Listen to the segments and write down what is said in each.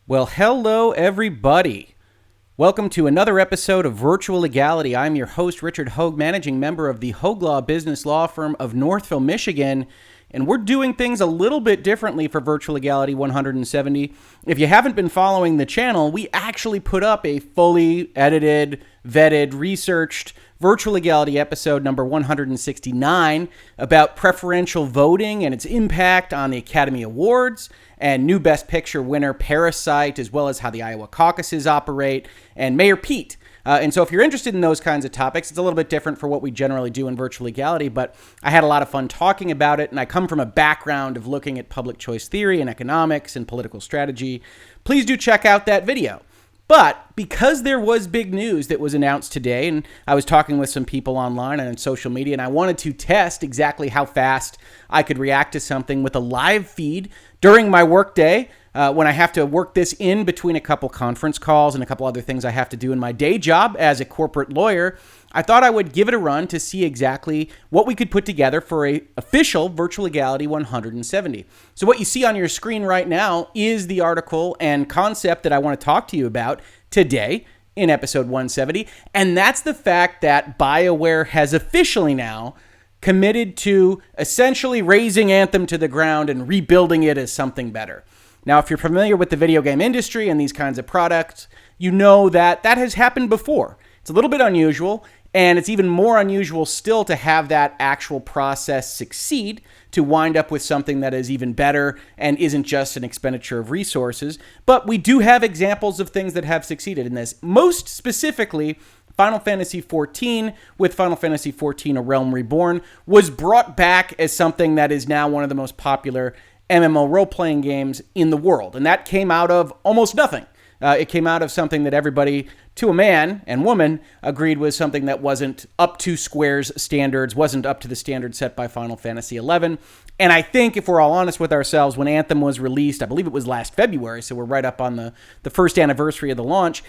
Well, hello, everybody. Welcome to another episode of Virtual Legality. I'm your host, Richard Hoeg, managing member of the Hoeg Law business law firm of Northville, Michigan. And we're doing things a little bit differently for Virtual Legality 170. If you haven't been following the channel, we actually put up a fully edited, vetted, researched Virtual Legality episode number 169 about preferential voting and its impact on the Academy Awards and new Best Picture winner Parasite, as well as how the Iowa caucuses operate, and Mayor Pete. And so if you're interested in those kinds of topics, it's a little bit different for what we generally do in Virtual Legality, but I had a lot of fun talking about it, and I come from a background of looking at public choice theory and economics and political strategy. Please do check out that video. But because there was big news that was announced today, and I was talking with some people online and on social media, and I wanted to test exactly how fast I could react to something with a live feed during my workday, when I have to work this in between a couple conference calls and a couple other things I have to do in my day job as a corporate lawyer, I thought I would give it a run to see exactly what we could put together for a official Virtual Legality 170. So what you see on your screen right now is the article and concept that I want to talk to you about today in episode 170, and that's the fact that Bioware has officially now committed to essentially razing Anthem to the ground and rebuilding it as something better. Now, if you're familiar with the video game industry and these kinds of products, you know that that has happened before. It's a little bit unusual, and it's even more unusual still to have that actual process succeed to wind up with something that is even better and isn't just an expenditure of resources. But we do have examples of things that have succeeded in this. Most specifically, Final Fantasy XIV with Final Fantasy XIV: A Realm Reborn was brought back as something that is now one of the most popular MMO role-playing games in the world. And that came out of almost nothing. It came out of something that everybody, to a man and woman, agreed was something that wasn't up to Square's standards, wasn't up to the standards set by Final Fantasy XI. And I think, if we're all honest with ourselves, when Anthem was released, I believe it was last February, so we're right up on the first anniversary of the launch,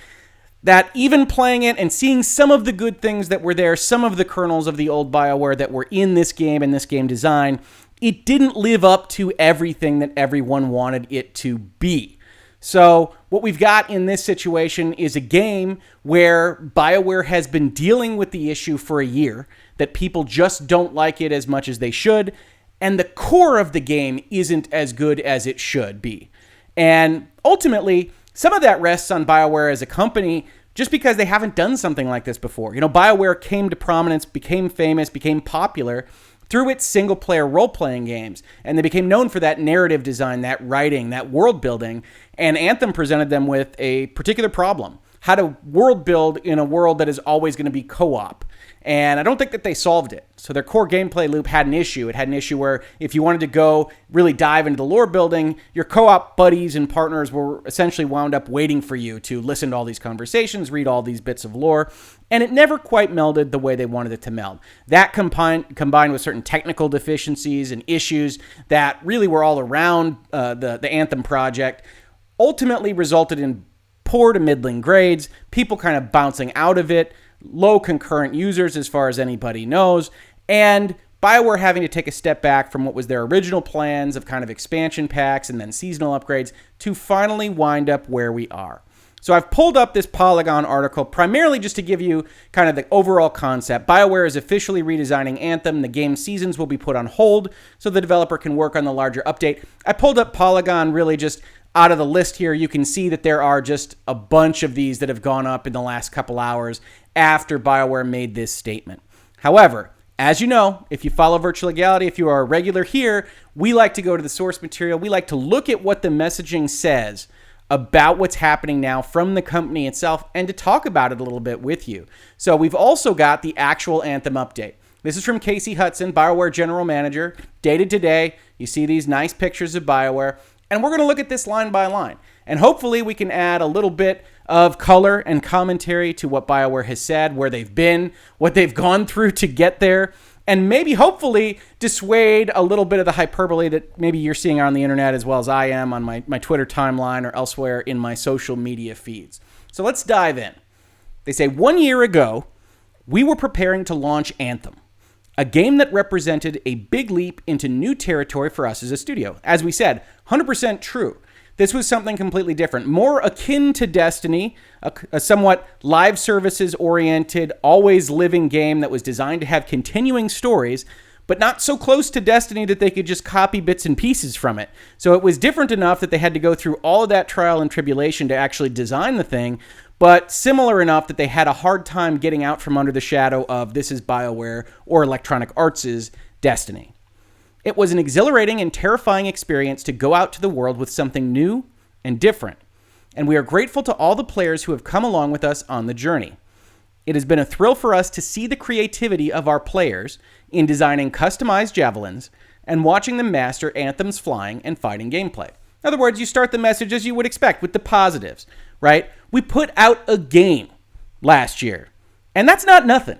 that even playing it and seeing some of the good things that were there, some of the kernels of the old Bioware that were in this game and this game design, it didn't live up to everything that everyone wanted it to be. So what we've got in this situation is a game where Bioware has been dealing with the issue for a year, that people just don't like it as much as they should, and the core of the game isn't as good as it should be. And ultimately, some of that rests on Bioware as a company just because they haven't done something like this before. You know, Bioware came to prominence, became famous, became popular through its single-player role-playing games, and they became known for that narrative design, that writing, that world building, and Anthem presented them with a particular problem: how to world build in a world that is always going to be co-op. And I don't think that they solved it. So their core gameplay loop had an issue. It had an issue where if you wanted to go really dive into the lore building, your co-op buddies and partners were essentially wound up waiting for you to listen to all these conversations, read all these bits of lore, and it never quite melded the way they wanted it to meld. That combined with certain technical deficiencies and issues that really were all around the Anthem project ultimately resulted in poor to middling grades, people kind of bouncing out of it, low concurrent users as far as anybody knows, and Bioware having to take a step back from what was their original plans of kind of expansion packs and then seasonal upgrades to finally wind up where we are. So I've pulled up this Polygon article primarily just to give you kind of the overall concept. Bioware is officially redesigning Anthem. The game seasons will be put on hold so the developer can work on the larger update. I pulled up Polygon really just out of the list here. You can see that there are just a bunch of these that have gone up in the last couple hours after Bioware made this statement. However, as you know, if you follow Virtual Legality, if you are a regular here, we like to go to the source material. We like to look at what the messaging says about what's happening now from the company itself and to talk about it a little bit with you. So we've also got the actual Anthem update. This is from Casey Hudson, Bioware General Manager, dated today. You see these nice pictures of Bioware. And we're going to look at this line by line. And hopefully we can add a little bit of color and commentary to what Bioware has said, where they've been, what they've gone through to get there, and maybe hopefully dissuade a little bit of the hyperbole that maybe you're seeing on the internet as well as I am on my Twitter timeline or elsewhere in my social media feeds. So let's dive in. They say, 1 year ago, we were preparing to launch Anthem, a game that represented a big leap into new territory for us as a studio. As we said, 100% true. This was something completely different, more akin to Destiny, a somewhat live services oriented, always living game that was designed to have continuing stories, but not so close to Destiny that they could just copy bits and pieces from it. So it was different enough that they had to go through all of that trial and tribulation to actually design the thing, but similar enough that they had a hard time getting out from under the shadow of this is Bioware or Electronic Arts' Destiny. It was an exhilarating and terrifying experience to go out to the world with something new and different, and we are grateful to all the players who have come along with us on the journey. It has been a thrill for us to see the creativity of our players in designing customized javelins and watching them master Anthem's flying and fighting gameplay. In other words, you start the message as you would expect with the positives, right? We put out a game last year, and that's not nothing.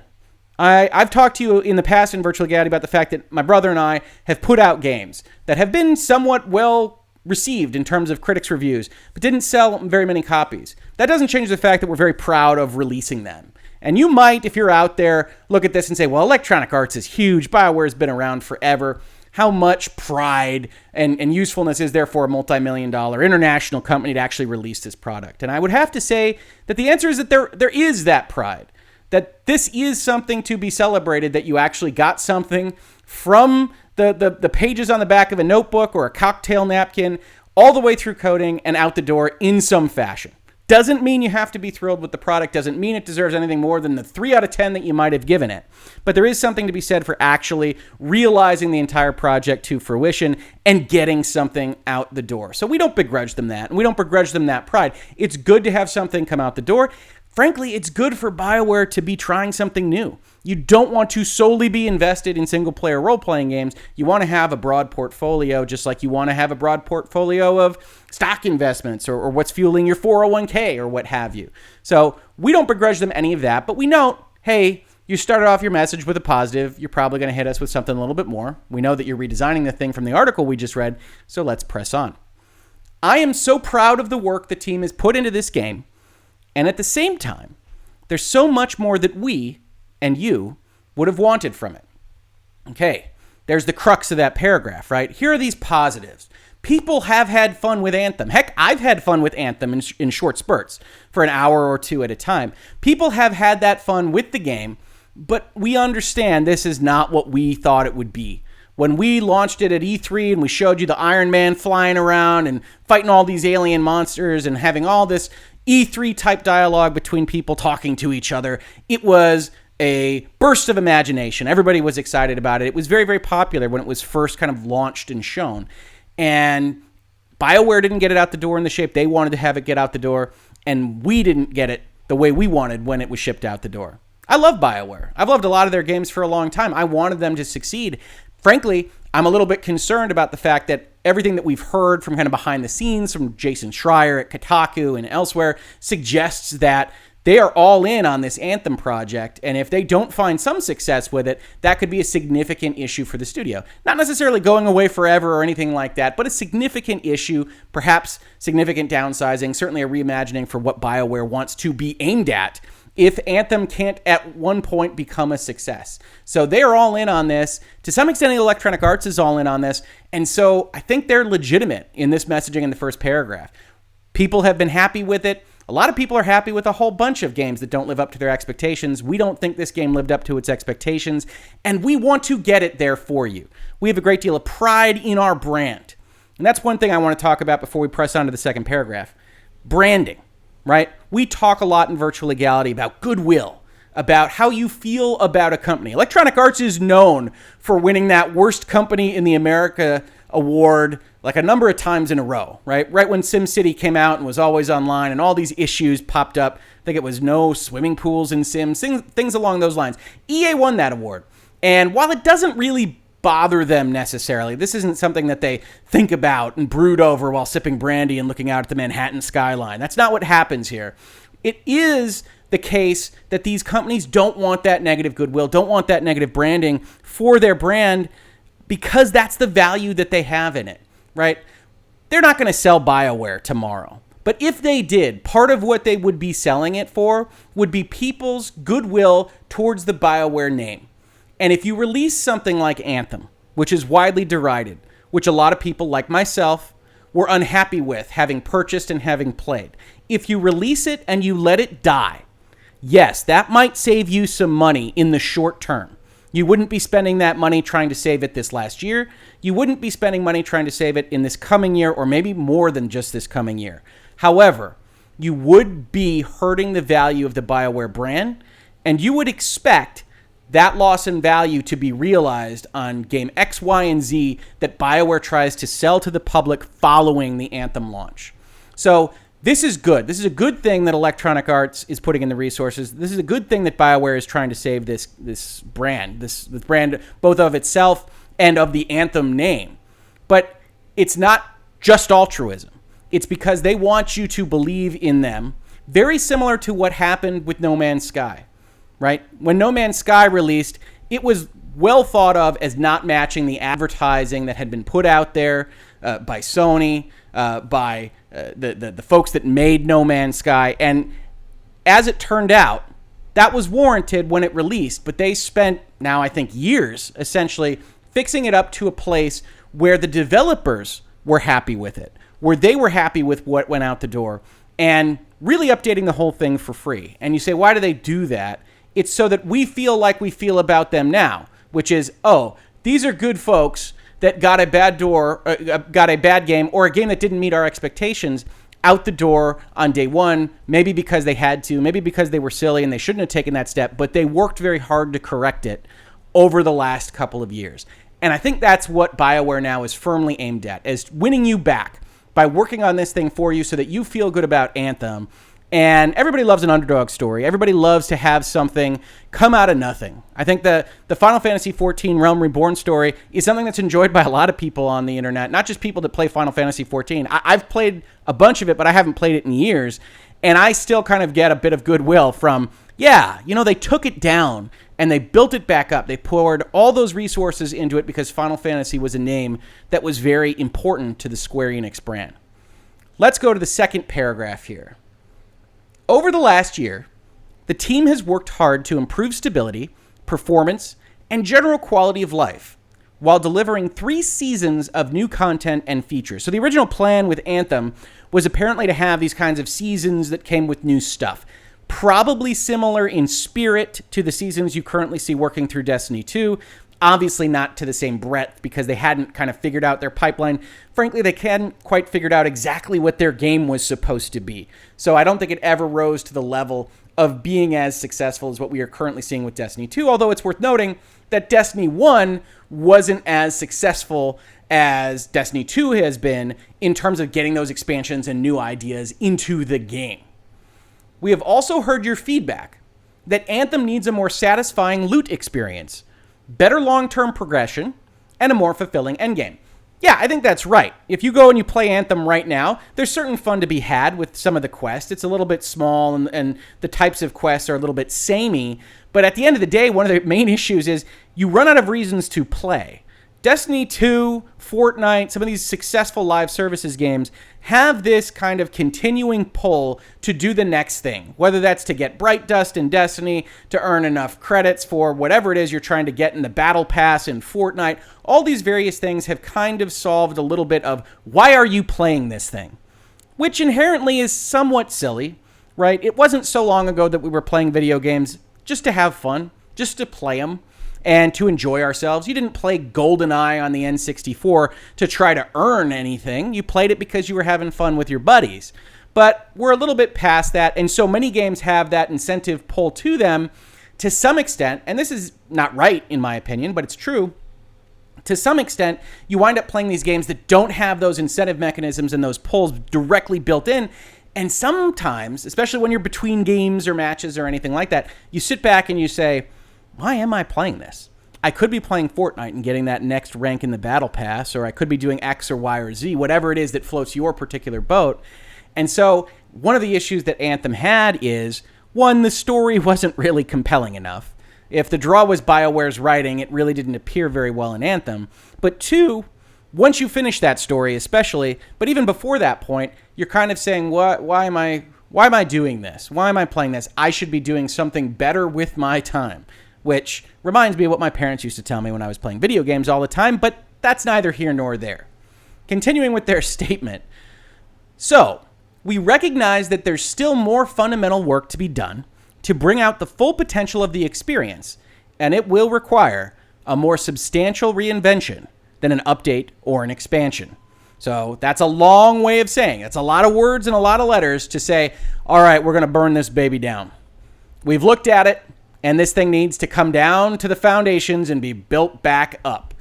I've talked to you in the past in Virtual Legality about the fact that my brother and I have put out games that have been somewhat well received in terms of critics' reviews, but didn't sell very many copies. That doesn't change the fact that we're very proud of releasing them. And you might, if you're out there, look at this and say, well, Electronic Arts is huge. Bioware's been around forever. How much pride and usefulness is there for a multi-million-dollar international company to actually release this product? And I would have to say that the answer is that there is that pride. That this is something to be celebrated, that you actually got something from the pages on the back of a notebook or a cocktail napkin all the way through coding and out the door in some fashion. Doesn't mean you have to be thrilled with the product, doesn't mean it deserves anything more than the 3 out of 10 that you might have given it. But there is something to be said for actually realizing the entire project to fruition and getting something out the door. So we don't begrudge them that, and we don't begrudge them that pride. It's good to have something come out the door. Frankly, it's good for Bioware to be trying something new. You don't want to solely be invested in single-player role-playing games. You want to have a broad portfolio, just like you want to have a broad portfolio of stock investments or what's fueling your 401k or what have you. So we don't begrudge them any of that, but we note, hey, you started off your message with a positive. You're probably going to hit us with something a little bit more. We know that you're redesigning the thing from the article we just read, so let's press on. I am so proud of the work the team has put into this game. And at the same time, there's so much more that we and you would have wanted from it. Okay, there's the crux of that paragraph, right? Here are these positives. People have had fun with Anthem. Heck, I've had fun with Anthem in short spurts for an hour or two at a time. People have had that fun with the game, but we understand this is not what we thought it would be. When we launched it at E3 and we showed you the Iron Man flying around and fighting all these alien monsters and having all this E3 type dialogue between people talking to each other, it was a burst of imagination. Everybody was excited about it. It was very, very popular when it was first kind of launched and shown. And Bioware didn't get it out the door in the shape they wanted to have it get out the door, and we didn't get it the way we wanted when it was shipped out the door. I love Bioware. I've loved a lot of their games for a long time. I wanted them to succeed. Frankly, I'm a little bit concerned about the fact that everything that we've heard from kind of behind the scenes from Jason Schreier at Kotaku and elsewhere suggests that they are all in on this Anthem project, and if they don't find some success with it, that could be a significant issue for the studio. Not necessarily going away forever or anything like that, but a significant issue, perhaps significant downsizing, certainly a reimagining for what BioWare wants to be aimed at if Anthem can't at one point become a success. So they're all in on this. To some extent, Electronic Arts is all in on this. And so I think they're legitimate in this messaging in the first paragraph. People have been happy with it. A lot of people are happy with a whole bunch of games that don't live up to their expectations. We don't think this game lived up to its expectations, and we want to get it there for you. We have a great deal of pride in our brand. And that's one thing I want to talk about before we press on to the second paragraph. Branding. Right? We talk a lot in Virtual Legality about goodwill, about how you feel about a company. Electronic Arts is known for winning that Worst Company in the America award like a number of times in a row, right? Right when SimCity came out and was always online and all these issues popped up. I think it was no swimming pools in Sims, things along those lines. EA won that award. And while it doesn't really bother them necessarily, this isn't something that they think about and brood over while sipping brandy and looking out at the Manhattan skyline. That's not what happens here. It is the case that these companies don't want that negative goodwill, don't want that negative branding for their brand because that's the value that they have in it, right? They're not going to sell BioWare tomorrow. But if they did, part of what they would be selling it for would be people's goodwill towards the BioWare name. And if you release something like Anthem, which is widely derided, which a lot of people like myself were unhappy with having purchased and having played. If you release it and you let it die, yes, that might save you some money in the short term. You wouldn't be spending that money trying to save it this last year. You wouldn't be spending money trying to save it in this coming year, or maybe more than just this coming year. However, you would be hurting the value of the Bioware brand, and you would expect that loss in value to be realized on game X, Y, and Z that Bioware tries to sell to the public following the Anthem launch. So this is good. This is a good thing that Electronic Arts is putting in the resources. This is a good thing that Bioware is trying to save this brand, this brand both of itself and of the Anthem name. But it's not just altruism. It's because they want you to believe in them, very similar to what happened with No Man's Sky, right? When No Man's Sky released, it was well thought of as not matching the advertising that had been put out there by Sony, by the folks that made No Man's Sky. And as it turned out, that was warranted when it released, but they spent now, I think, years essentially fixing it up to a place where the developers were happy with it, where they were happy with what went out the door, and really updating the whole thing for free. And you say, why do they do that? It's so that we feel like we feel about them now, which is, oh, these are good folks that got a bad game, or a game that didn't meet our expectations out the door on day one, maybe because they had to, maybe because they were silly and they shouldn't have taken that step, but they worked very hard to correct it over the last couple of years. And I think that's what Bioware now is firmly aimed at, is winning you back by working on this thing for you so that you feel good about Anthem. And everybody loves an underdog story. Everybody loves to have something come out of nothing. I think the Final Fantasy XIV Realm Reborn story is something that's enjoyed by a lot of people on the internet, not just people that play Final Fantasy XIV. I've played a bunch of it, but I haven't played it in years. And I still kind of get a bit of goodwill from, yeah, you know, they took it down and they built it back up. They poured all those resources into it because Final Fantasy was a name that was very important to the Square Enix brand. Let's go to the second paragraph here. Over the last year, the team has worked hard to improve stability, performance, and general quality of life, while delivering 3 seasons of new content and features. So the original plan with Anthem was apparently to have these kinds of seasons that came with new stuff. Probably similar in spirit to the seasons you currently see working through Destiny 2. Obviously not to the same breadth because they hadn't kind of figured out their pipeline. Frankly, they hadn't quite figured out exactly what their game was supposed to be. So I don't think it ever rose to the level of being as successful as what we are currently seeing with Destiny 2, although it's worth noting that Destiny 1 wasn't as successful as Destiny 2 has been in terms of getting those expansions and new ideas into the game. We have also heard your feedback that Anthem needs a more satisfying loot experience, better long-term progression, and a more fulfilling endgame. Yeah, I think that's right. If you go and you play Anthem right now, there's certain fun to be had with some of the quests. It's a little bit small, and the types of quests are a little bit samey. But at the end of the day, one of the main issues is you run out of reasons to play. Destiny 2, Fortnite, some of these successful live services games have this kind of continuing pull to do the next thing, whether that's to get Bright Dust in Destiny, to earn enough credits for whatever it is you're trying to get in the Battle Pass in Fortnite. All these various things have kind of solved a little bit of why are you playing this thing, which inherently is somewhat silly, right? It wasn't so long ago that we were playing video games just to have fun, just to play them, and to enjoy ourselves. You didn't play GoldenEye on the N64 to try to earn anything. You played it because you were having fun with your buddies. But we're a little bit past that, and so many games have that incentive pull to them to some extent, and this is not right in my opinion, but it's true. To some extent, you wind up playing these games that don't have those incentive mechanisms and those pulls directly built in. And sometimes, especially when you're between games or matches or anything like that, you sit back and you say, why am I playing this? I could be playing Fortnite and getting that next rank in the Battle Pass, or I could be doing X or Y or Z, whatever it is that floats your particular boat. And so one of the issues that Anthem had is, one, the story wasn't really compelling enough. If the draw was BioWare's writing, it really didn't appear very well in Anthem. But two, once you finish that story especially, but even before that point, you're kind of saying, why am I doing this? Why am I playing this? I should be doing something better with my time. Which reminds me of what my parents used to tell me when I was playing video games all the time, but that's neither here nor there. continuing with their statement. So, we recognize that there's still more fundamental work to be done to bring out the full potential of the experience, and it will require a more substantial reinvention than an update or an expansion. So that's a long way of saying, it's a lot of words and a lot of letters to say, all right, we're going to burn this baby down. We've looked at it, and this thing needs to come down to the foundations and be built back up.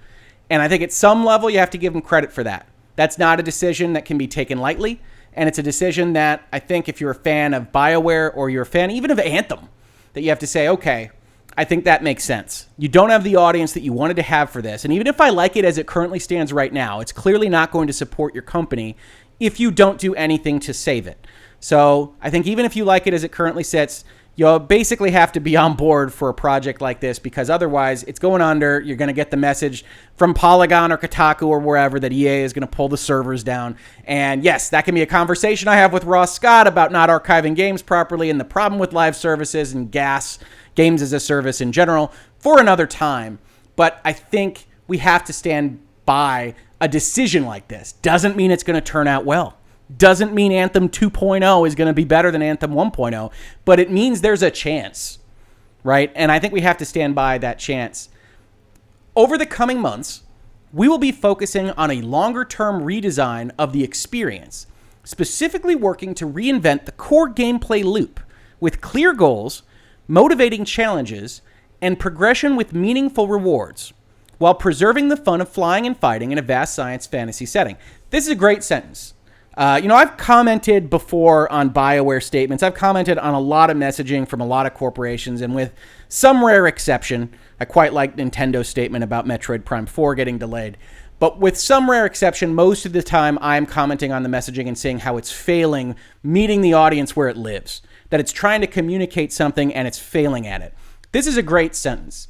And I think at some level, you have to give them credit for that. That's not a decision that can be taken lightly. And it's a decision that I think if you're a fan of Bioware or you're a fan even of Anthem, that you have to say, okay, I think that makes sense. You don't have the audience that you wanted to have for this. And even if I like it as it currently stands right now, it's clearly not going to support your company if you don't do anything to save it. So I think even if you like it as it currently sits, you'll basically have to be on board for a project like this, because otherwise it's going under. You're going to get the message from Polygon or Kotaku or wherever that EA is going to pull the servers down. And yes, that can be a conversation I have with Ross Scott about not archiving games properly and the problem with live services and games as a service in general for another time. But I think we have to stand by a decision like this. Doesn't mean it's going to turn out well. Doesn't mean Anthem 2.0 is going to be better than Anthem 1.0, but it means there's a chance, right? And I think we have to stand by that chance. Over the coming months, we will be focusing on a longer-term redesign of the experience, specifically working to reinvent the core gameplay loop with clear goals, motivating challenges, and progression with meaningful rewards, while preserving the fun of flying and fighting in a vast science fantasy setting. This is a great sentence. I've commented before on Bioware statements. I've commented on a lot of messaging from a lot of corporations, and with some rare exception, I quite like Nintendo's statement about Metroid Prime 4 getting delayed. But with some rare exception, most of the time I'm commenting on the messaging and saying how it's failing meeting the audience where it lives, that it's trying to communicate something and it's failing at it. This is a great sentence.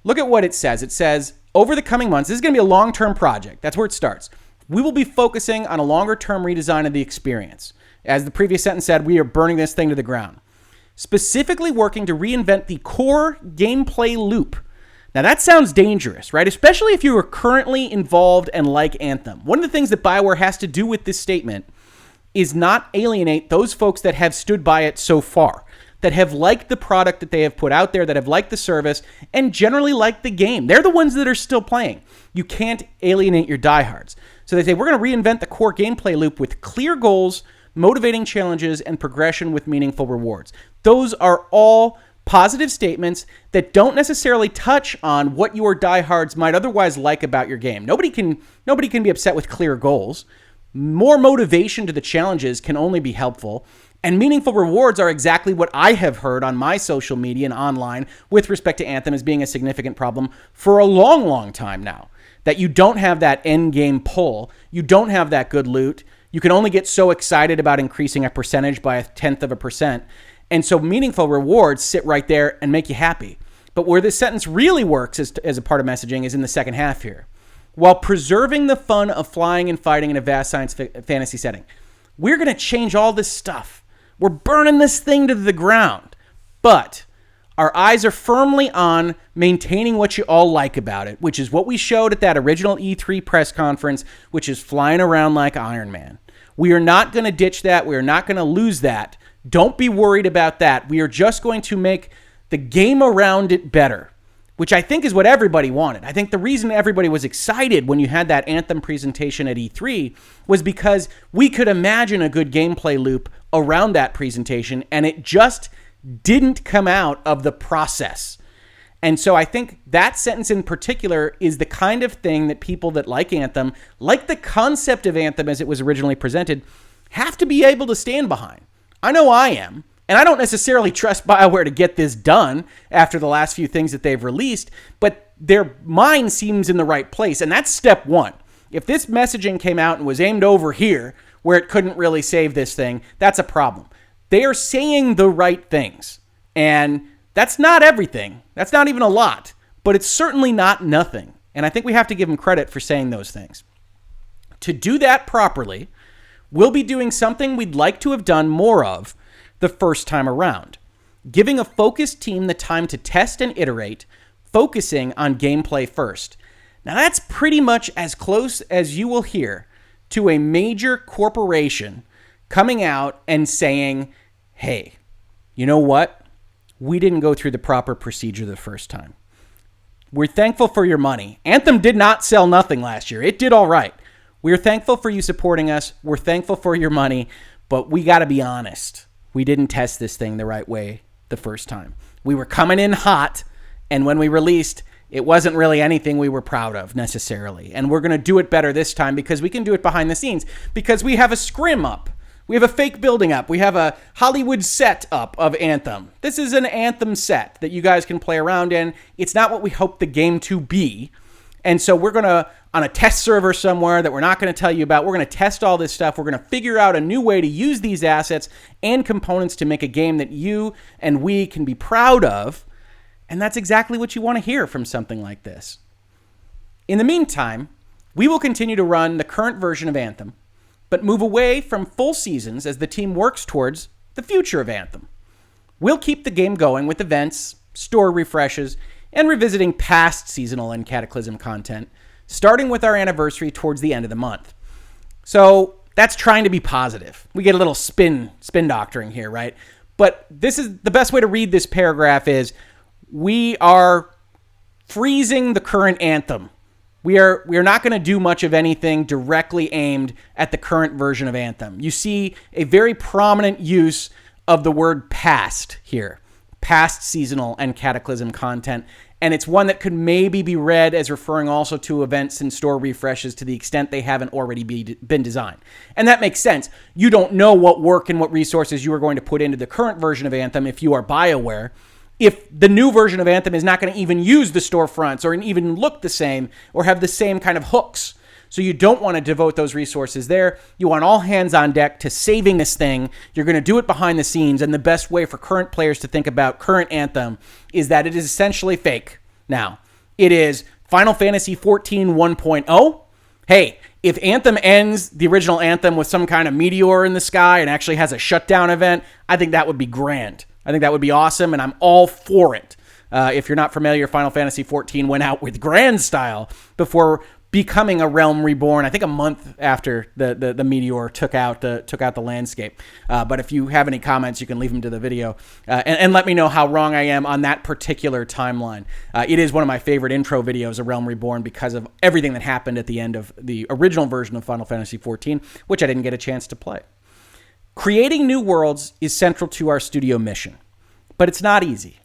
Look at what it says. It says, over the coming months, this is going to be a long-term project. That's where it starts. We will be focusing on a longer-term redesign of the experience. As the previous sentence said, we are burning this thing to the ground. Specifically working to reinvent the core gameplay loop. Now that sounds dangerous, right? Especially if you are currently involved and like Anthem. One of the things that Bioware has to do with this statement is not alienate those folks that have stood by it so far, that have liked the product that they have put out there, that have liked the service, and generally liked the game. They're the ones that are still playing. You can't alienate your diehards. So they say, we're going to reinvent the core gameplay loop with clear goals, motivating challenges, and progression with meaningful rewards. Those are all positive statements that don't necessarily touch on what your diehards might otherwise like about your game. Nobody can be upset with clear goals. More motivation to the challenges can only be helpful. And meaningful rewards are exactly what I have heard on my social media and online with respect to Anthem as being a significant problem for a long, long time now. That you don't have that end game pull. You don't have that good loot. You can only get so excited about increasing a percentage by 0.1%. And so meaningful rewards sit right there and make you happy. But where this sentence really works as a part of messaging is in the second half here. While preserving the fun of flying and fighting in a vast science fantasy setting. We're going to change all this stuff. We're burning this thing to the ground. But our eyes are firmly on maintaining what you all like about it, which is what we showed at that original E3 press conference, which is flying around like Iron Man. We are not going to ditch that. We are not going to lose that. Don't be worried about that. We are just going to make the game around it better, which I think is what everybody wanted. I think the reason everybody was excited when you had that Anthem presentation at E3 was because we could imagine a good gameplay loop around that presentation, and it just didn't come out of the process. And so I think that sentence in particular is the kind of thing that people that like Anthem, like the concept of Anthem as it was originally presented, have to be able to stand behind. I know I am. And I don't necessarily trust Bioware to get this done after the last few things that they've released, but their mind seems in the right place. And that's step one. If this messaging came out and was aimed over here where it couldn't really save this thing, that's a problem. They are saying the right things. And that's not everything. That's not even a lot, but it's certainly not nothing. And I think we have to give them credit for saying those things. To do that properly, we'll be doing something we'd like to have done more of the first time around, giving a focused team the time to test and iterate, focusing on gameplay first. Now that's pretty much as close as you will hear to a major corporation coming out and saying, hey, you know what? We didn't go through the proper procedure the first time. We're thankful for your money. Anthem did not sell nothing last year. It did all right. We're thankful for you supporting us. We're thankful for your money, but we got to be honest. We didn't test this thing the right way the first time. We were coming in hot, and when we released, it wasn't really anything we were proud of necessarily. And we're going to do it better this time because we can do it behind the scenes, because we have a scrim up. We have a fake building up. We have a Hollywood set up of Anthem. This is an Anthem set that you guys can play around in. It's not what we hope the game to be. And so we're going to, on a test server somewhere that we're not going to tell you about, we're going to test all this stuff. We're going to figure out a new way to use these assets and components to make a game that you and we can be proud of. And that's exactly what you want to hear from something like this. In the meantime, we will continue to run the current version of Anthem, but move away from full seasons as the team works towards the future of Anthem. We'll keep the game going with events, store refreshes, and revisiting past seasonal and Cataclysm content, starting with our anniversary towards the end of the month. So that's trying to be positive. We get a little spin doctoring here, right? But this is the best way to read this paragraph is we are freezing the current Anthem. We are not going to do much of anything directly aimed at the current version of Anthem. You see a very prominent use of the word past here, past seasonal and Cataclysm content, and it's one that could maybe be read as referring also to events and store refreshes to the extent they haven't already been designed. And that makes sense. You don't know what work and what resources you are going to put into the current version of Anthem if you are Bioware. If the new version of Anthem is not going to even use the storefronts or even look the same or have the same kind of hooks. So you don't want to devote those resources there. You want all hands on deck to saving this thing. You're going to do it behind the scenes. And the best way for current players to think about current Anthem is that it is essentially fake. Now, it is Final Fantasy XIV 1.0. Hey, if Anthem ends the original Anthem with some kind of meteor in the sky and actually has a shutdown event, I think that would be grand. I think that would be awesome, and I'm all for it. If you're not familiar, Final Fantasy XIV went out with grand style before becoming a realm reborn, I think a month after the meteor took out the landscape. But if you have any comments, you can leave them to the video and let me know how wrong I am on that particular timeline. It is one of my favorite intro videos of Realm Reborn because of everything that happened at the end of the original version of Final Fantasy XIV, which I didn't get a chance to play. Creating new worlds is central to our studio mission, but it's not easy.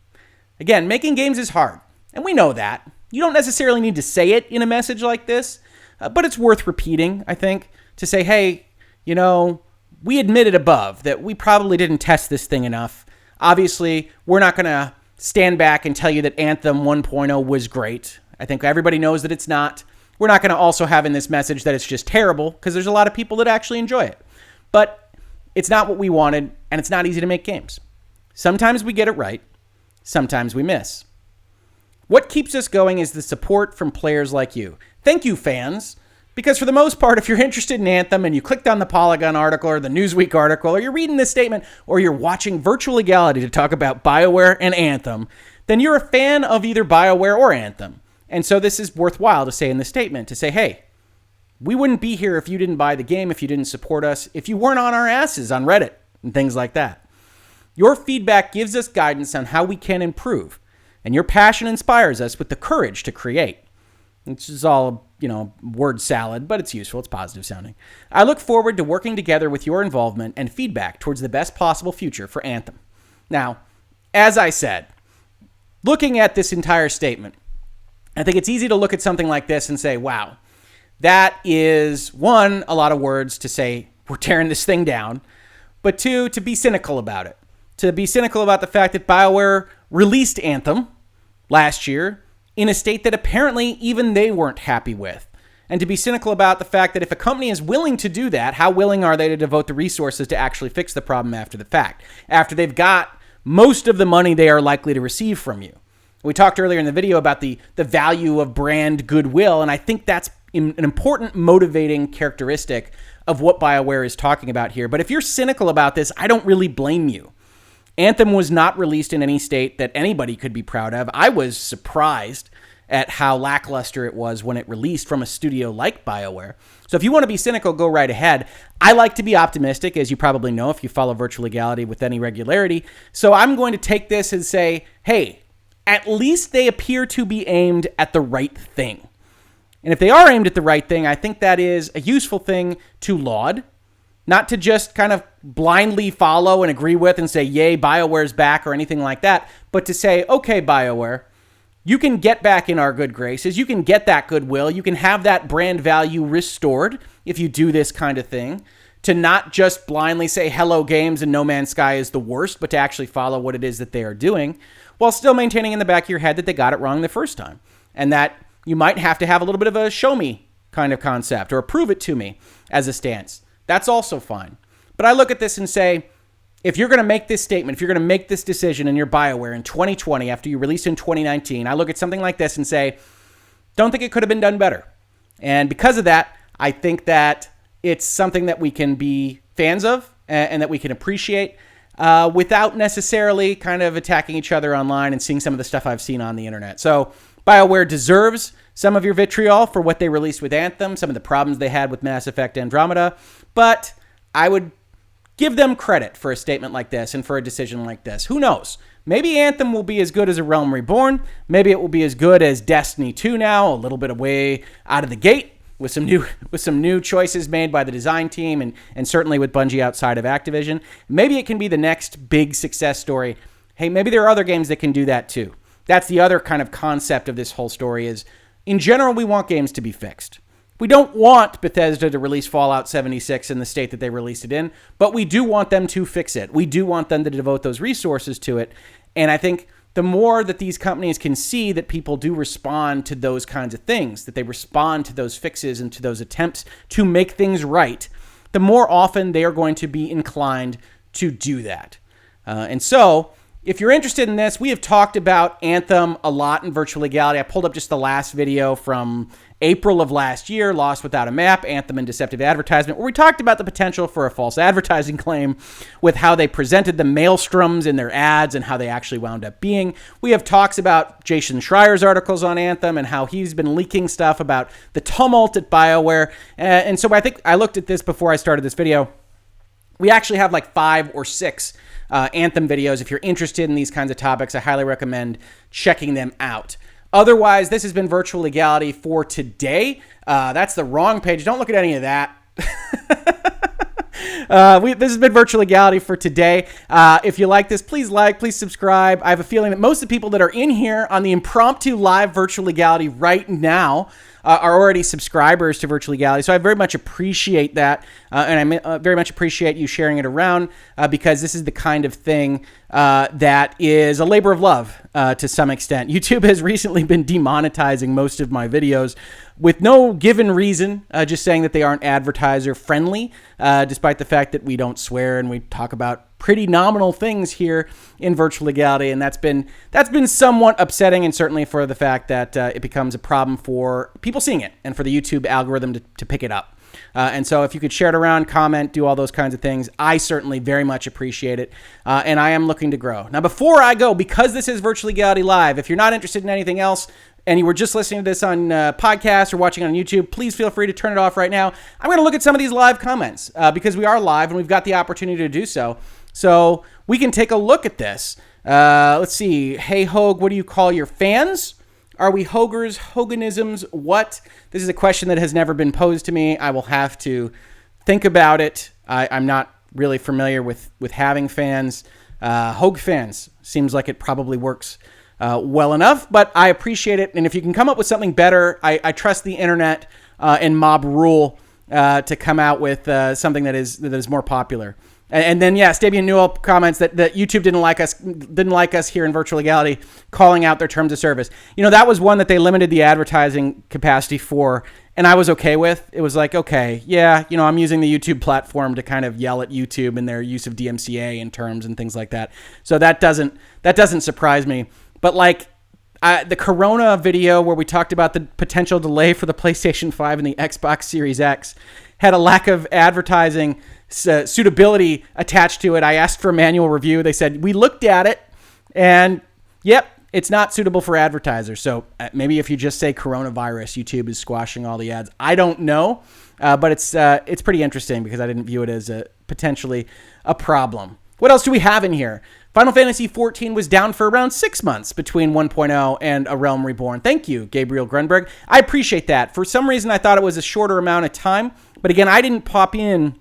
Again, making games is hard, and we know that. You don't necessarily need to say it in a message like this, but it's worth repeating, I think, to say, hey, you know, we admitted above that we probably didn't test this thing enough. Obviously, we're not going to stand back and tell you that Anthem 1.0 was great. I think everybody knows that it's not. We're not going to also have in this message that it's just terrible, because there's a lot of people that actually enjoy it. But it's not what we wanted, and it's not easy to make games. Sometimes we get it right. Sometimes we miss. What keeps us going is the support from players like you. Thank you, fans. Because for the most part, if you're interested in Anthem and you clicked on the Polygon article or the Newsweek article, or you're reading this statement, or you're watching Virtual Legality to talk about Bioware and Anthem, then you're a fan of either Bioware or Anthem. And so this is worthwhile to say in the statement, to say, hey, we wouldn't be here if you didn't buy the game, if you didn't support us, if you weren't on our asses on Reddit and things like that. Your feedback gives us guidance on how we can improve, and your passion inspires us with the courage to create. This is all, word salad, but it's useful. It's positive sounding. I look forward to working together with your involvement and feedback towards the best possible future for Anthem. Now, as I said, looking at this entire statement, I think it's easy to look at something like this and say, wow, that is, one, a lot of words to say we're tearing this thing down, but two, to be cynical about it. To be cynical about the fact that Bioware released Anthem last year in a state that apparently even they weren't happy with. And to be cynical about the fact that if a company is willing to do that, how willing are they to devote the resources to actually fix the problem after the fact, after they've got most of the money they are likely to receive from you? We talked earlier in the video about the value of brand goodwill, and I think that's an important motivating characteristic of what Bioware is talking about here. But if you're cynical about this, I don't really blame you. Anthem was not released in any state that anybody could be proud of. I was surprised at how lackluster it was when it released from a studio like Bioware. So if you want to be cynical, go right ahead. I like to be optimistic, as you probably know if you follow Virtual Legality with any regularity. So I'm going to take this and say, hey, at least they appear to be aimed at the right thing. And if they are aimed at the right thing, I think that is a useful thing to laud, not to just kind of blindly follow and agree with and say, yay, BioWare's back or anything like that, but to say, okay, BioWare, you can get back in our good graces. You can get that goodwill. You can have that brand value restored if you do this kind of thing. To not just blindly say Hello Games and No Man's Sky is the worst, but to actually follow what it is that they are doing, while still maintaining in the back of your head that they got it wrong the first time. And that you might have to have a little bit of a show me kind of concept or prove it to me as a stance. That's also fine. But I look at this and say, if you're going to make this statement, if you're going to make this decision in your BioWare in 2020 after you released in 2019, I look at something like this and say, don't think it could have been done better. And because of that, I think that it's something that we can be fans of and that we can appreciate without necessarily kind of attacking each other online and seeing some of the stuff I've seen on the internet. So BioWare deserves some of your vitriol for what they released with Anthem, some of the problems they had with Mass Effect Andromeda, but I would give them credit for a statement like this and for a decision like this. Who knows? Maybe Anthem will be as good as A Realm Reborn. Maybe it will be as good as Destiny 2 now, a little bit of way out of the gate with some new choices made by the design team and certainly with Bungie outside of Activision. Maybe it can be the next big success story. Hey, maybe there are other games that can do that too. That's the other kind of concept of this whole story is, in general, we want games to be fixed. We don't want Bethesda to release Fallout 76 in the state that they released it in, but we do want them to fix it. We do want them to devote those resources to it. And I think the more that these companies can see that people do respond to those kinds of things, that they respond to those fixes and to those attempts to make things right, the more often they are going to be inclined to do that. And so, if you're interested in this, we have talked about Anthem a lot in Virtual Legality. I pulled up just the last video from April of last year, Lost Without a Map, Anthem and Deceptive Advertisement, where we talked about the potential for a false advertising claim with how they presented the maelstroms in their ads and how they actually wound up being. We have talks about Jason Schreier's articles on Anthem and how he's been leaking stuff about the tumult at BioWare. And so I think I looked at this before I started this video. We actually have like 5 or 6 Anthem videos. If you're interested in these kinds of topics, I highly recommend checking them out. Otherwise, this has been Virtual Legality for today. That's the wrong page. Don't look at any of that. This has been Virtual Legality for today. If you like this, please subscribe. I have a feeling that most of the people that are in here on the impromptu live Virtual Legality right now are already subscribers to Virtual Legality. So I very much appreciate that. And I very much appreciate you sharing it around because this is the kind of thing that is a labor of love to some extent. YouTube has recently been demonetizing most of my videos with no given reason, just saying that they aren't advertiser friendly, despite the fact that we don't swear and we talk about pretty nominal things here in Virtual Legality, and that's been somewhat upsetting, and certainly for the fact that it becomes a problem for people seeing it and for the YouTube algorithm to pick it up. And so if you could share it around, comment, do all those kinds of things, I certainly very much appreciate it, and I am looking to grow. Now, before I go, because this is Virtual Legality Live, if you're not interested in anything else, and you were just listening to this on podcast or watching on YouTube, please feel free to turn it off right now. I'm going to look at some of these live comments because we are live and we've got the opportunity to do so. So we can take a look at this. Let's see. Hey, Hoeg, what do you call your fans? Are we Hoegers, Hoganisms? What? This is a question that has never been posed to me. I will have to think about it. I'm not really familiar with having fans. Hoeg fans. Seems like it probably works well enough, but I appreciate it. And if you can come up with something better, I trust the internet and mob rule to come out with something that is more popular. And then, yeah, Stabian Newell comments that YouTube didn't like us here in Virtual Legality, calling out their terms of service. You know, that was one that they limited the advertising capacity for, and I was okay with. It was like, okay, yeah, you know, I'm using the YouTube platform to kind of yell at YouTube and their use of DMCA and terms and things like that. So that doesn't surprise me. But like the Corona video where we talked about the potential delay for the PlayStation 5 and the Xbox Series X had a lack of advertising suitability attached to it. I asked for a manual review. They said, we looked at it and yep, it's not suitable for advertisers. So maybe if you just say coronavirus, YouTube is squashing all the ads. I don't know, but it's pretty interesting because I didn't view it as potentially a problem. What else do we have in here? Final Fantasy XIV was down for around 6 months between 1.0 and A Realm Reborn. Thank you, Gabriel Grunberg. I appreciate that. For some reason, I thought it was a shorter amount of time. But again, I didn't pop in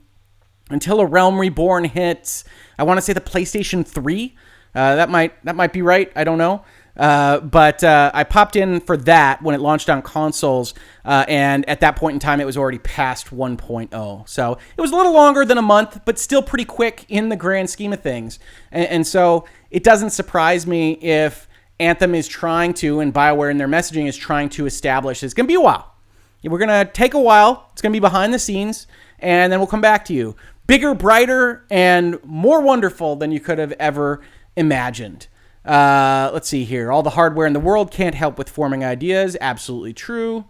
until A Realm Reborn hit, I want to say the PlayStation 3. That might be right. I don't know. But I popped in for that when it launched on consoles, and at that point in time, it was already past 1.0. So it was a little longer than a month, but still pretty quick in the grand scheme of things. And so it doesn't surprise me if Anthem is trying to, and Bioware in their messaging is trying to establish it's going to be a while. We're going to take a while. It's going to be behind the scenes, and then we'll come back to you. Bigger, brighter, and more wonderful than you could have ever imagined. Let's see here. All the hardware in the world can't help with forming ideas. Absolutely true.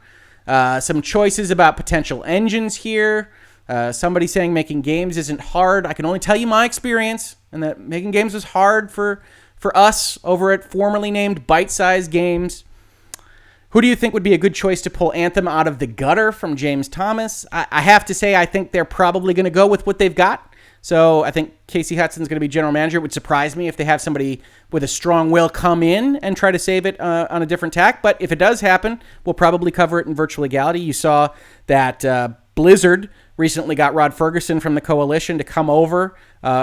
Some choices about potential engines here. Somebody saying making games isn't hard. I can only tell you my experience, and that making games was hard for us over at formerly named Bite Size Games. Who do you think would be a good choice to pull Anthem out of the gutter from James Thomas? I have to say I think they're probably going to go with what they've got. So I think Casey Hudson's going to be general manager. It would surprise me if they have somebody with a strong will come in and try to save it on a different tack. But if it does happen, we'll probably cover it in Virtual Legality. You saw that Blizzard recently got Rod Ferguson from the Coalition to come over,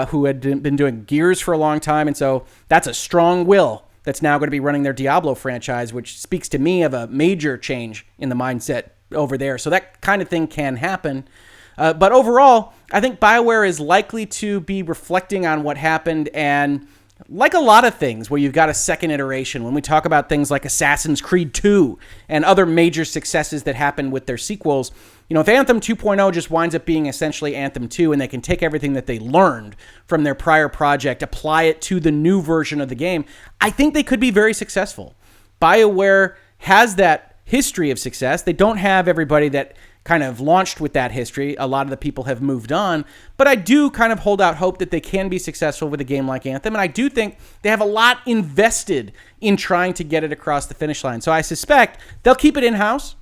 who had been doing Gears for a long time. And so that's a strong will that's now going to be running their Diablo franchise, which speaks to me of a major change in the mindset over there. So that kind of thing can happen. But overall, I think Bioware is likely to be reflecting on what happened, and like a lot of things where you've got a second iteration, when we talk about things like Assassin's Creed 2 and other major successes that happened with their sequels, if Anthem 2.0 just winds up being essentially Anthem 2 and they can take everything that they learned from their prior project, apply it to the new version of the game, I think they could be very successful. Bioware has that history of success. They don't have everybody that kind of launched with that history. A lot of the people have moved on, but I do kind of hold out hope that they can be successful with a game like Anthem, and I do think they have a lot invested in trying to get it across the finish line. So I suspect they'll keep it in-house,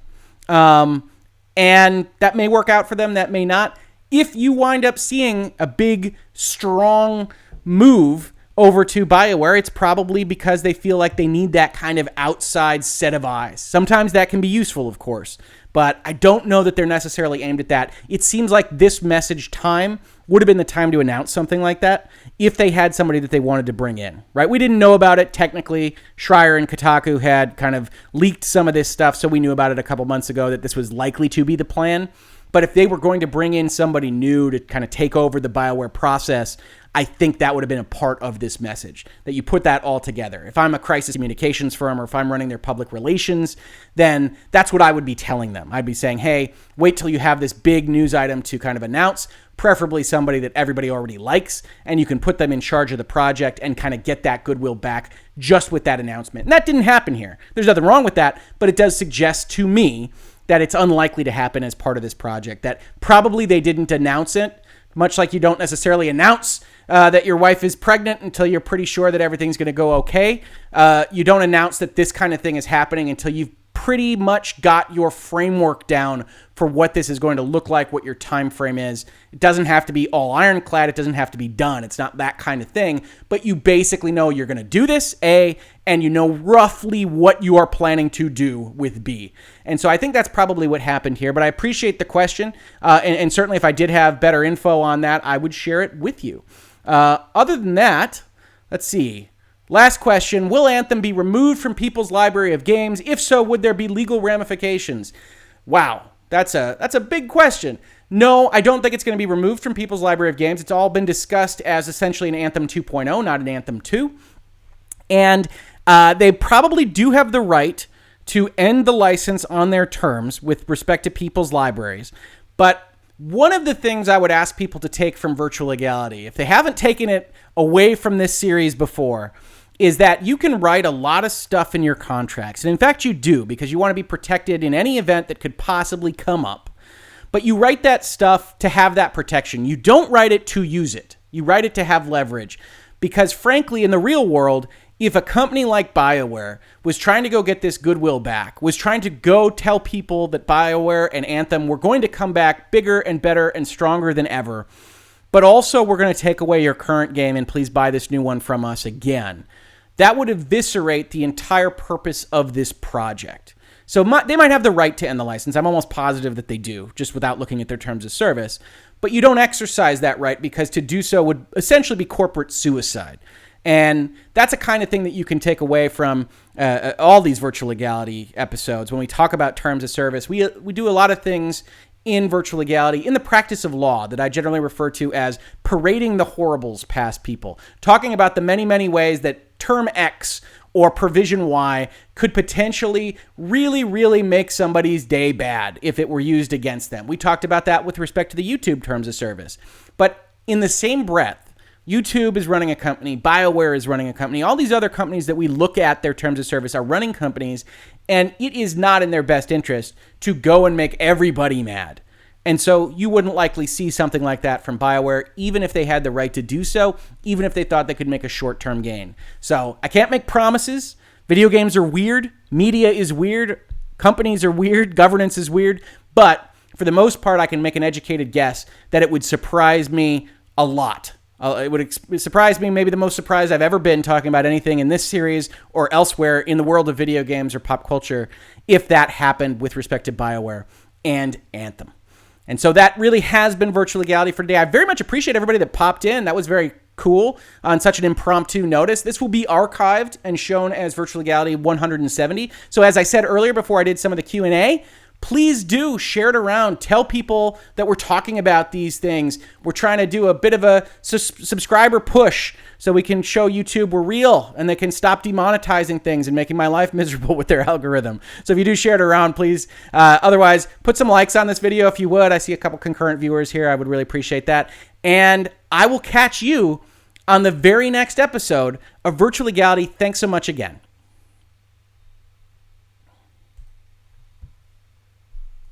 and that may work out for them, that may not. If you wind up seeing a big, strong move over to Bioware, it's probably because they feel like they need that kind of outside set of eyes. Sometimes that can be useful, of course, but I don't know that they're necessarily aimed at that. It seems like this message time would have been the time to announce something like that if they had somebody that they wanted to bring in, right? We didn't know about it technically. Schreier and Kotaku had kind of leaked some of this stuff, so we knew about it a couple months ago that this was likely to be the plan. But if they were going to bring in somebody new to kind of take over the Bioware process, I think that would have been a part of this message, that you put that all together. If I'm a crisis communications firm or if I'm running their public relations, then that's what I would be telling them. I'd be saying, hey, wait till you have this big news item to kind of announce, preferably somebody that everybody already likes, and you can put them in charge of the project and kind of get that goodwill back just with that announcement. And that didn't happen here. There's nothing wrong with that, but it does suggest to me that it's unlikely to happen as part of this project, that probably they didn't announce it, much like you don't necessarily announce that your wife is pregnant until you're pretty sure that everything's going to go okay. You don't announce that this kind of thing is happening until you've pretty much got your framework down for what this is going to look like, what your time frame is. It doesn't have to be all ironclad. It doesn't have to be done. It's not that kind of thing. But you basically know you're going to do this, A, and you know roughly what you are planning to do with B. And so I think that's probably what happened here. But I appreciate the question. And certainly if I did have better info on that, I would share it with you. Other than that, let's see. Last question, will Anthem be removed from people's library of games? If so, would there be legal ramifications? Wow, that's a big question. No, I don't think it's going to be removed from people's library of games. It's all been discussed as essentially an Anthem 2.0, not an Anthem 2. And they probably do have the right to end the license on their terms with respect to people's libraries. But one of the things I would ask people to take from Virtual Legality, if they haven't taken it away from this series before, is that you can write a lot of stuff in your contracts. And in fact, you do, because you want to be protected in any event that could possibly come up. But you write that stuff to have that protection. You don't write it to use it. You write it to have leverage. Because frankly, in the real world, if a company like Bioware was trying to go get this goodwill back, was trying to go tell people that Bioware and Anthem were going to come back bigger and better and stronger than ever, but also we're going to take away your current game and please buy this new one from us again, that would eviscerate the entire purpose of this project. So they might have the right to end the license. I'm almost positive that they do, just without looking at their terms of service. But you don't exercise that right because to do so would essentially be corporate suicide. And that's a kind of thing that you can take away from all these virtual legality episodes. When we talk about terms of service, we do a lot of things in virtual legality, in the practice of law that I generally refer to as parading the horribles past people, talking about the many, many ways that term X or provision Y could potentially really, really make somebody's day bad if it were used against them. We talked about that with respect to the YouTube terms of service. But in the same breath, YouTube is running a company, Bioware is running a company, all these other companies that we look at their terms of service are running companies, and it is not in their best interest to go and make everybody mad. And so you wouldn't likely see something like that from Bioware, even if they had the right to do so, even if they thought they could make a short-term gain. So I can't make promises. Video games are weird. Media is weird. Companies are weird. Governance is weird. But for the most part, I can make an educated guess that it would surprise me a lot. It would surprise me, maybe the most surprised I've ever been talking about anything in this series or elsewhere in the world of video games or pop culture, if that happened with respect to Bioware and Anthem. And so that really has been Virtual Legality for today. I very much appreciate everybody that popped in. That was very cool on such an impromptu notice. This will be archived and shown as Virtual Legality 170. So as I said earlier before I did some of the Q&A, please do share it around. Tell people that we're talking about these things. We're trying to do a bit of a subscriber push so we can show YouTube we're real and they can stop demonetizing things and making my life miserable with their algorithm. So if you do share it around, please. Otherwise, put some likes on this video if you would. I see a couple concurrent viewers here. I would really appreciate that. And I will catch you on the very next episode of Virtual Legality. Thanks so much again.